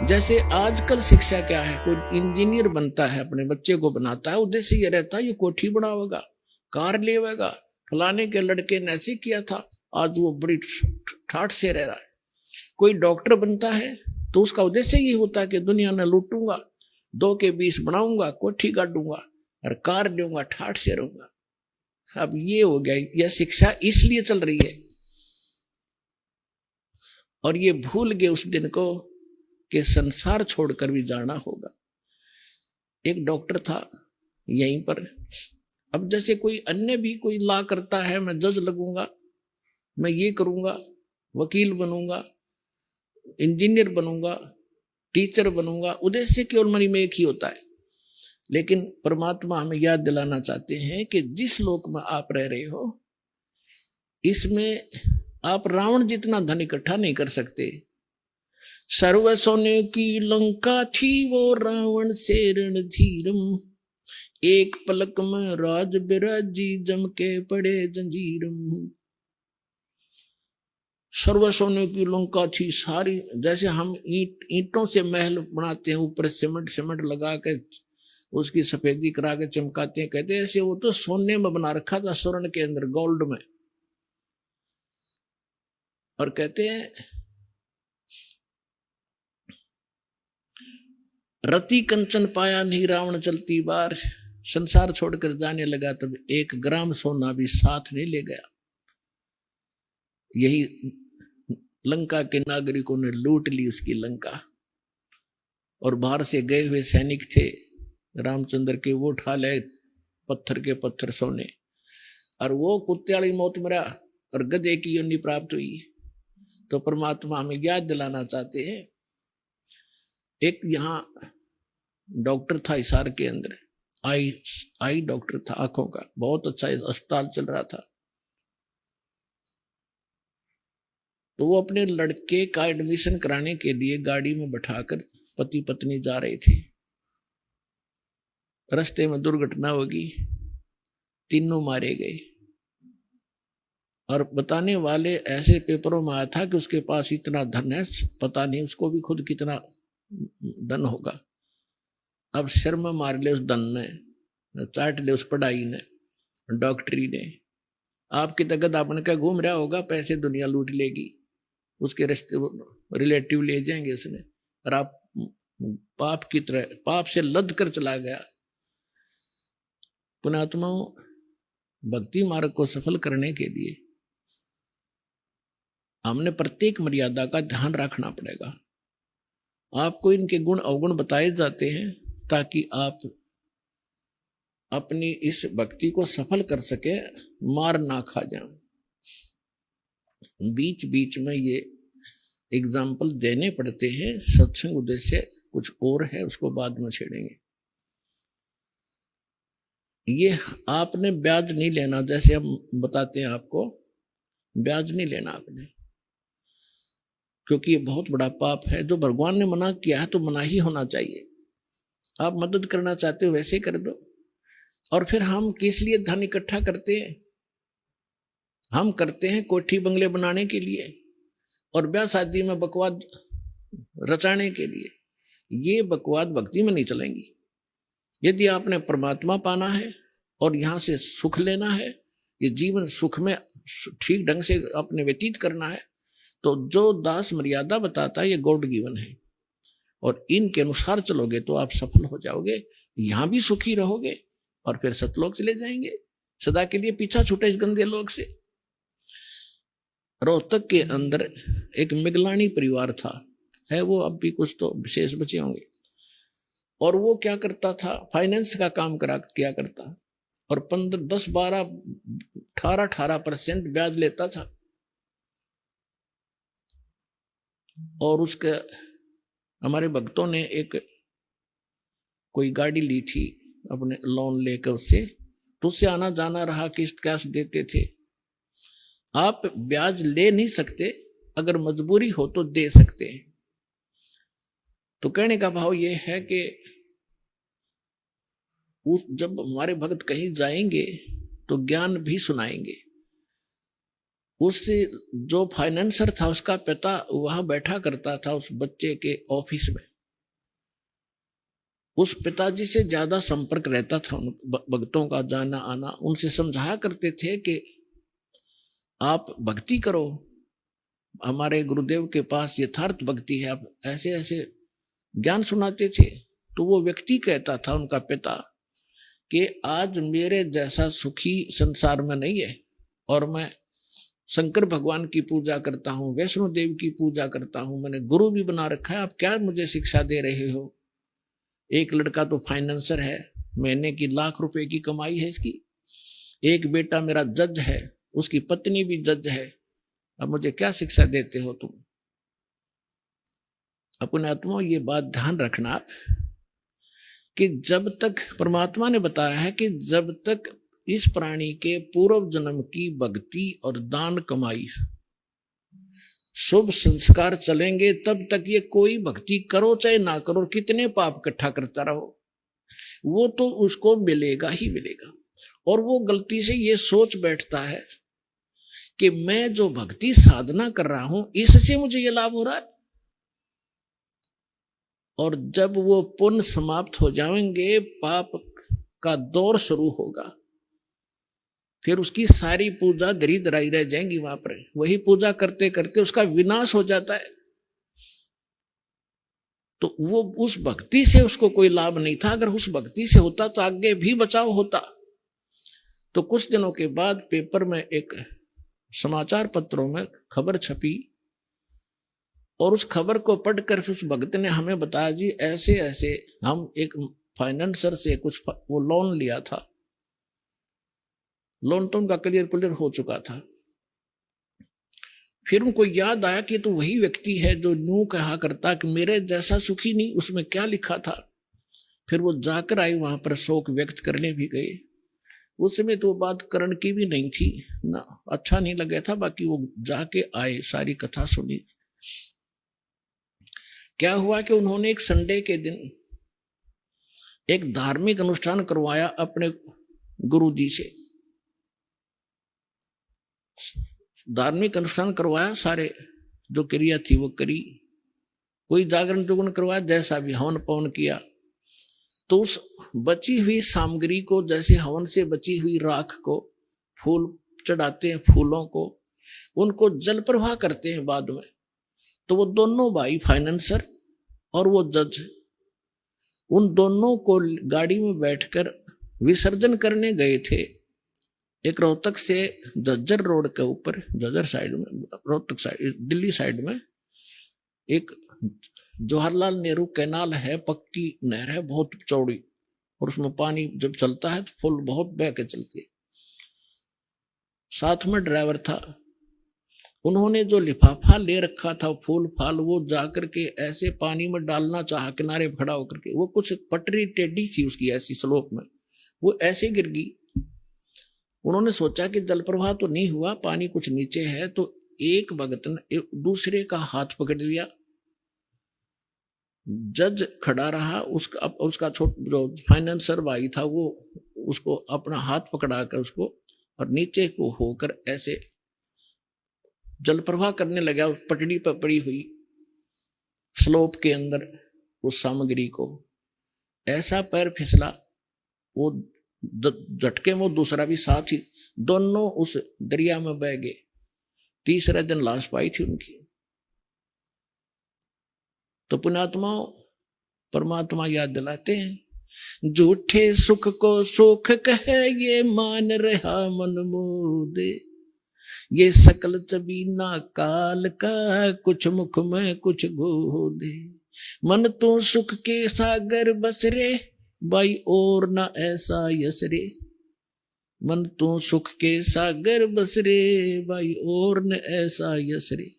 जैसे आजकल शिक्षा क्या है, कोई इंजीनियर बनता है, अपने बच्चे को बनाता है, उद्देश्य ये रहता है ये कोठी बनावेगा, कार लेवेगा, फलाने के लड़के ने ऐसे किया था, आज वो बड़ी ठाठ से रह रहा है। कोई डॉक्टर बनता है तो उसका उद्देश्य ये होता है कि दुनिया में लूटूंगा, 2 के 20 बनाऊंगा, कोठी काटूंगा और कार लूंगा, ठाठ से रहूंगा। अब ये हो गया, यह शिक्षा इसलिए चल रही है। और ये भूल गए उस दिन को कि संसार छोड़कर भी जाना होगा। एक डॉक्टर था यहीं पर। अब जैसे कोई अन्य भी कोई ला करता है, मैं जज लगूंगा, मैं ये करूंगा, वकील बनूंगा, इंजीनियर बनूंगा, टीचर बनूंगा, उद्देश्य केवल मन में एक ही होता है। लेकिन परमात्मा हमें याद दिलाना चाहते हैं कि जिस लोक में आप रह रहे हो, इसमें आप रावण जितना धन इकट्ठा नहीं कर सकते। सर्व सोने की लंका थी वो रावण से रणधीरम, एक पलक में राज बिराजी जम के पड़े जंजीरम। सर्व सोने की लंका थी सारी, जैसे हम ईंटों से महल बनाते हैं, ऊपर सीमेंट लगा के उसकी सफेदी करा के चमकाते हैं, कहते हैं ऐसे वो तो सोने में बना रखा था, स्वर्ण के अंदर, गोल्ड में। और कहते हैं रति कंचन पाया नहीं रावण चलती बार, संसार छोड़कर जाने लगा तब 1 ग्राम सोना भी साथ नहीं ले गया। यही लंका के नागरिकों ने लूट ली उसकी लंका। और बाहर से गए हुए सैनिक थे रामचंद्र के, वो उठा ले पत्थर के पत्थर सोने, और वो कुत्ते वाली मौत मरा और गधे की योनि प्राप्त हुई। तो परमात्मा हमें याद दिलाना चाहते हैं, एक यहाँ डॉक्टर था हिसार के अंदर, आई डॉक्टर था, आंखों का, बहुत अच्छा अस्पताल चल रहा था। तो वो अपने लड़के का एडमिशन कराने के लिए गाड़ी में बैठाकर पति पत्नी जा रहे थे। रास्ते में दुर्घटना होगी, तीनों मारे गए। और बताने वाले ऐसे पेपरों में आया था कि उसके पास इतना धन है, पता नहीं उसको भी खुद कितना धन होगा। अब शर्म मार ले उस धन ने, चाट ले उस पढ़ाई ने, डॉक्टरी ने। आपकी तकत आपने क्या घूम रहा होगा, पैसे दुनिया लूट लेगी, उसके रिश्ते रिलेटिव ले जाएंगे उसने, और आप पाप की तरह पाप से लद कर चला गया। पुण्यात्माओं, भक्ति मार्ग को सफल करने के लिए हमने प्रत्येक मर्यादा का ध्यान रखना पड़ेगा। आपको इनके गुण अवगुण बताए जाते हैं ताकि आप अपनी इस भक्ति को सफल कर सके, मार ना खा जाए। बीच बीच में ये एग्जाम्पल देने पड़ते हैं, सत्संग उद्देश्य कुछ और है, उसको बाद में छेड़ेंगे। ये आपने ब्याज नहीं लेना, जैसे हम बताते हैं आपको, ब्याज नहीं लेना आपने, क्योंकि ये बहुत बड़ा पाप है। जो भगवान ने मना किया है तो मना ही होना चाहिए। आप मदद करना चाहते हो वैसे कर दो। और फिर हम किस लिए धन इकट्ठा करते हैं? हम करते हैं कोठी बंगले बनाने के लिए और ब्याह शादी में बकवाद रचाने के लिए। ये बकवाद भक्ति में नहीं चलेंगी। यदि आपने परमात्मा पाना है और यहां से सुख लेना है, ये जीवन सुख में ठीक ढंग से अपने व्यतीत करना है, तो जो दास मर्यादा बताता है ये गॉड गिवन है, और इनके अनुसार चलोगे तो आप सफल हो जाओगे, यहां भी सुखी रहोगे और फिर सतलोक चले जाएंगे, सदा के लिए पीछा छूटे इस गंदे लोक से। रोहतक के अंदर एक मिगलानी परिवार था, है वो अब भी कुछ तो विशेष बचे होंगे, और वो क्या करता था, फाइनेंस का काम किया करता, और 15, 10, 12, 18% ब्याज लेता था। और उसके हमारे भक्तों ने एक कोई गाड़ी ली थी अपने लोन लेकर उससे, तो उससे आना जाना रहा, किस्त कैश देते थे। आप ब्याज ले नहीं सकते, अगर मजबूरी हो तो दे सकते हैं। तो कहने का भाव ये है कि जब हमारे भक्त कहीं जाएंगे तो ज्ञान भी सुनाएंगे। उससे जो फाइनेंसर था उसका पिता वहां बैठा करता था उस बच्चे के ऑफिस में। उस पिताजी से ज्यादा संपर्क रहता था उन भक्तों का जाना आना। उनसे समझाया करते थे कि आप भक्ति करो, हमारे गुरुदेव के पास यथार्थ भक्ति है, आप ऐसे ऐसे ज्ञान सुनाते थे। तो वो व्यक्ति कहता था उनका पिता कि आज मेरे जैसा सुखी संसार में नहीं है, और मैं शंकर भगवान की पूजा करता हूँ, वैष्णो देवी की पूजा करता हूँ, मैंने गुरु भी बना रखा है, आप क्या मुझे शिक्षा दे रहे हो। एक लड़का तो फाइनेंसर है, महीने की लाख रुपए की कमाई है इसकी। एक बेटा मेरा जज है, उसकी पत्नी भी जज है, अब मुझे क्या शिक्षा देते हो तुम। अपने आत्मा ये बात ध्यान रखना आप कि जब तक परमात्मा ने बताया है कि जब तक इस प्राणी के पूर्व जन्म की भक्ति और दान कमाई शुभ संस्कार चलेंगे, तब तक ये कोई भक्ति करो चाहे ना करो, कितने पाप इकट्ठा करता रहो, वो तो उसको मिलेगा ही मिलेगा। और वो गलती से ये सोच बैठता है कि मैं जो भक्ति साधना कर रहा हूं इससे मुझे ये लाभ हो रहा है। और जब वो पुण्य समाप्त हो जाएंगे, पाप का दौर शुरू होगा, फिर उसकी सारी पूजा दरी दराई रह जाएंगी वहां पर। वही पूजा करते करते उसका विनाश हो जाता है। तो वो उस भक्ति से उसको कोई लाभ नहीं था। अगर उस भक्ति से होता तो आगे भी बचाव होता। तो कुछ दिनों के बाद पेपर में एक समाचार पत्रों में खबर छपी, और उस खबर को पढ़कर उस भक्त ने हमें बताया, जी ऐसे ऐसे हम एक फाइनेंसर से कुछ वो लोन लिया था, लोन तो उनका क्लियर हो चुका था। फिर उनको याद आया कि तो वही व्यक्ति है जो यूं कहा करता कि मेरे जैसा सुखी नहीं, उसमें क्या लिखा था। फिर वो जाकर आए, वहां पर शोक व्यक्त करने भी गए। उस समय तो बात करण की भी नहीं थी ना, अच्छा नहीं लगा था। बाकी वो जाके आए, सारी कथा सुनी। क्या हुआ कि उन्होंने एक संडे के दिन एक धार्मिक अनुष्ठान करवाया अपने गुरुजी से। धार्मिक अनुष्ठान करवाया, सारे जो क्रिया थी वो करी, कोई जागरण जुगरण करवाया, जैसा भी हवन पवन किया। तो उस बची हुई सामग्री को, जैसे हवन से बची हुई राख को फूल चढ़ाते हैं, फूलों को उनको जल प्रवाह करते हैं बाद में। तो वो दोनों भाई फाइनेंसर और वो जज, उन दोनों को गाड़ी में बैठकर विसर्जन करने गए थे। एक रोहतक से झज्जर रोड के ऊपर, झज्जर साइड में, रोहतक साइड, दिल्ली साइड में एक जवाहरलाल नेहरू कैनाल है, पक्की नहर है, बहुत चौड़ी, और उसमें पानी जब चलता है तो फुल बहुत बह के चलती है। साथ में ड्राइवर था। उन्होंने जो लिफाफा ले रखा था फूल फाल, वो जाकर के ऐसे पानी में डालना चाहा, किनारे खड़ा होकर के। वो कुछ पटरी टेढ़ी थी उसकी, ऐसी स्लोप में, वो ऐसे गिर गई। उन्होंने सोचा कि जल प्रवाह तो नहीं हुआ, पानी कुछ नीचे है। तो एक भगत ने दूसरे का हाथ पकड़ लिया। जज खड़ा रहा, उसका जो फाइनेंसर भाई था वो उसको अपना हाथ पकड़ा कर उसको, और नीचे को होकर ऐसे जल प्रवाह करने लगा पटड़ी पर पड़ी हुई स्लोप के अंदर उस सामग्री को। ऐसा पैर फिसला, वो झटके में दूसरा भी साथ ही, दोनों उस दरिया में बह गए। तीसरे दिन लाश पाई थी उनकी। तो पुण्यात्माओं, परमात्मा याद दिलाते हैं, झूठे सुख को सुख कहे ये मान रहा मन मोदे, ये सकल चबीना काल का कुछ मुख में कुछ गोदे। मन तो सुख के सागर बस रे भाई और ना ऐसा यस रे। मन तो सुख के सागर बस रे भाई और न ऐसा यस रे।